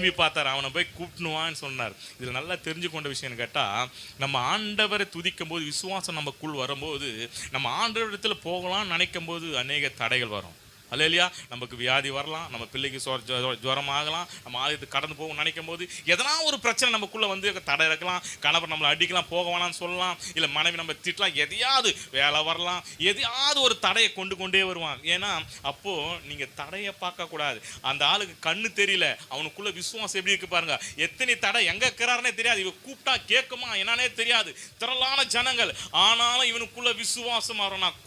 திரும்பி பார்த்தார், அவனை போய் கூப்பிட்டுவான்னு சொன்னார். இதில் நல்லா தெரிஞ்சு கொண்ட விஷயம்னு கேட்டால், நம்ம ஆண்டவரை துதிக்கும் போது, விசுவாசம் நமக்குள் வரும்போது, நம்ம ஆண்டவரிடத்தில் போகலாம்னு நினைக்கும் போது அநேக தடைகள் வரும். அல்லேலூயா. நமக்கு வியாதி வரலாம், நம்ம பிள்ளைக்கு ஜுரம் ஆகலாம், நம்ம ஆலயத்துக்கு கடந்து போக நினைக்கும் போது எதனா ஒரு பிரச்சனை நமக்குள்ளே வந்து தடை இருக்கலாம். கணவர் நம்மளை அடிக்கலாம், போக வேணாம்னு சொல்லலாம், இல்லை மனைவி நம்ம திட்டலாம், எதையாவது வேலை வரலாம், எதையாவது ஒரு தடையை கொண்டே வருவான். ஏன்னா அப்போது நீங்கள் தடையை பார்க்கக்கூடாது. அந்த ஆளுக்கு கண்ணு தெரியல, அவனுக்குள்ளே விசுவாசம் எப்படி இருக்கு பாருங்க. எத்தனை தடை எங்கே இருக்கிறாருனே தெரியாது, இவன் கூப்பிட்டா கேட்குமா என்னன்னே தெரியாது, திரளான ஜனங்கள், ஆனாலும் இவனுக்குள்ள விசுவாசம் வரும். நான்